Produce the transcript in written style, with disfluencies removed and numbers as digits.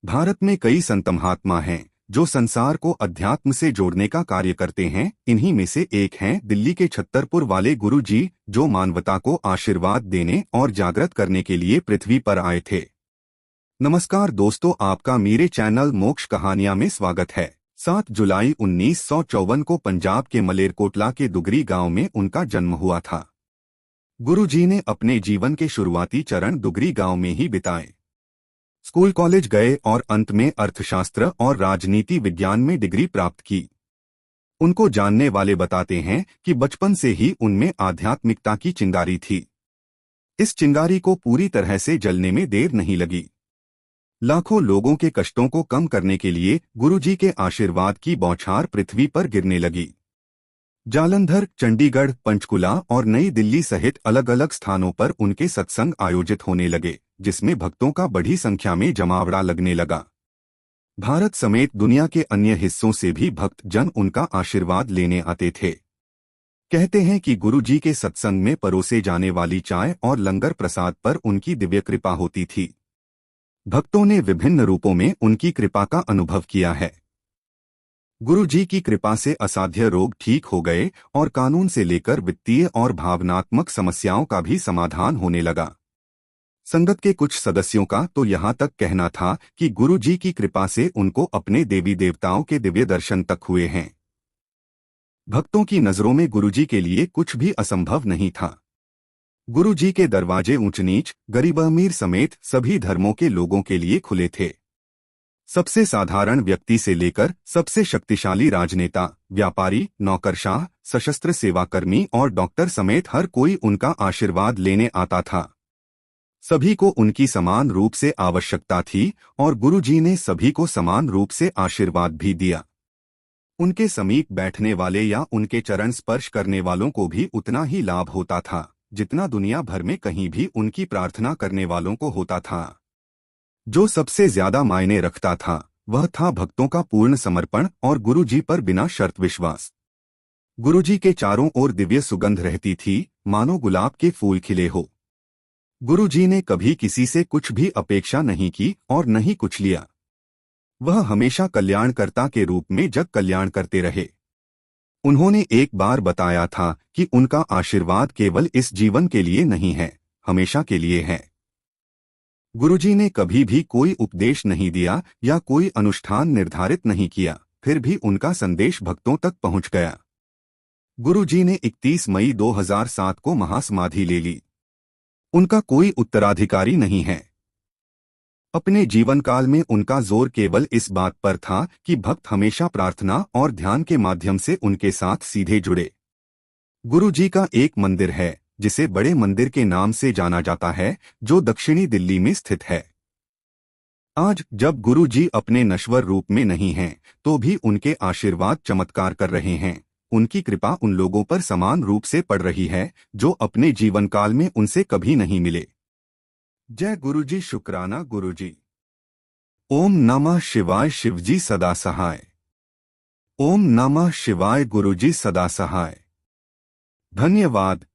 भारत में कई संत महात्मा हैं जो संसार को अध्यात्म से जोड़ने का कार्य करते हैं। इन्हीं में से एक हैं दिल्ली के छतरपुर वाले गुरु जी, जो मानवता को आशीर्वाद देने और जागृत करने के लिए पृथ्वी पर आए थे। नमस्कार दोस्तों, आपका मेरे चैनल मोक्ष कहानियां में स्वागत है। 7 जुलाई 1954 को पंजाब के मलेरकोटला के दुगरी गांव में उनका जन्म हुआ था। गुरु जी ने अपने जीवन के शुरुआती चरण दुगरी गांव में ही बिताए। स्कूल कॉलेज गए और अंत में अर्थशास्त्र और राजनीति विज्ञान में डिग्री प्राप्त की। उनको जानने वाले बताते हैं कि बचपन से ही उनमें आध्यात्मिकता की चिंगारी थी। इस चिंगारी को पूरी तरह से जलने में देर नहीं लगी। लाखों लोगों के कष्टों को कम करने के लिए गुरुजी के आशीर्वाद की बौछार पृथ्वी पर गिरने लगी। जालंधर, चंडीगढ़, पंचकुला और नई दिल्ली सहित अलग अलग स्थानों पर उनके सत्संग आयोजित होने लगे, जिसमें भक्तों का बड़ी संख्या में जमावड़ा लगने लगा। भारत समेत दुनिया के अन्य हिस्सों से भी भक्त जन उनका आशीर्वाद लेने आते थे। कहते हैं कि गुरुजी के सत्संग में परोसे जाने वाली चाय और लंगर प्रसाद पर उनकी दिव्य कृपा होती थी। भक्तों ने विभिन्न रूपों में उनकी कृपा का अनुभव किया है। गुरु जी की कृपा से असाध्य रोग ठीक हो गए और कानून से लेकर वित्तीय और भावनात्मक समस्याओं का भी समाधान होने लगा। संगत के कुछ सदस्यों का तो यहाँ तक कहना था कि गुरु जी की कृपा से उनको अपने देवी देवताओं के दिव्य दर्शन तक हुए हैं। भक्तों की नजरों में गुरु जी के लिए कुछ भी असंभव नहीं था। गुरु जी के दरवाजे ऊंच नीच, गरीब अमीर समेत सभी धर्मों के लोगों के लिए खुले थे। सबसे साधारण व्यक्ति से लेकर सबसे शक्तिशाली राजनेता, व्यापारी, नौकरशाह, सशस्त्र सेवाकर्मी और डॉक्टर समेत हर कोई उनका आशीर्वाद लेने आता था। सभी को उनकी समान रूप से आवश्यकता थी और गुरुजी ने सभी को समान रूप से आशीर्वाद भी दिया। उनके समीप बैठने वाले या उनके चरण स्पर्श करने वालों को भी उतना ही लाभ होता था जितना दुनिया भर में कहीं भी उनकी प्रार्थना करने वालों को होता था। जो सबसे ज्यादा मायने रखता था वह था भक्तों का पूर्ण समर्पण और गुरुजी पर बिना शर्त विश्वास। गुरुजी के चारों ओर दिव्य सुगंध रहती थी, मानो गुलाब के फूल खिले हो। गुरुजी ने कभी किसी से कुछ भी अपेक्षा नहीं की और न ही कुछ लिया। वह हमेशा कल्याणकर्ता के रूप में जग कल्याण करते रहे। उन्होंने एक बार बताया था कि उनका आशीर्वाद केवल इस जीवन के लिए नहीं है, हमेशा के लिए है। गुरुजी ने कभी भी कोई उपदेश नहीं दिया या कोई अनुष्ठान निर्धारित नहीं किया, फिर भी उनका संदेश भक्तों तक पहुंच गया। गुरुजी ने 31 मई 2007 को महासमाधि ले ली। उनका कोई उत्तराधिकारी नहीं है। अपने जीवन काल में उनका जोर केवल इस बात पर था कि भक्त हमेशा प्रार्थना और ध्यान के माध्यम से उनके साथ सीधे जुड़े। गुरुजी का एक मंदिर है जिसे बड़े मंदिर के नाम से जाना जाता है, जो दक्षिणी दिल्ली में स्थित है। आज जब गुरु जी अपने नश्वर रूप में नहीं हैं, तो भी उनके आशीर्वाद चमत्कार कर रहे हैं। उनकी कृपा उन लोगों पर समान रूप से पड़ रही है जो अपने जीवन काल में उनसे कभी नहीं मिले। जय गुरुजी, शुक्राना गुरुजी। ओम नमः शिवाय, शिवजी सदा सहाय। ओम नमः शिवाय, गुरुजी सदा सहाय। धन्यवाद।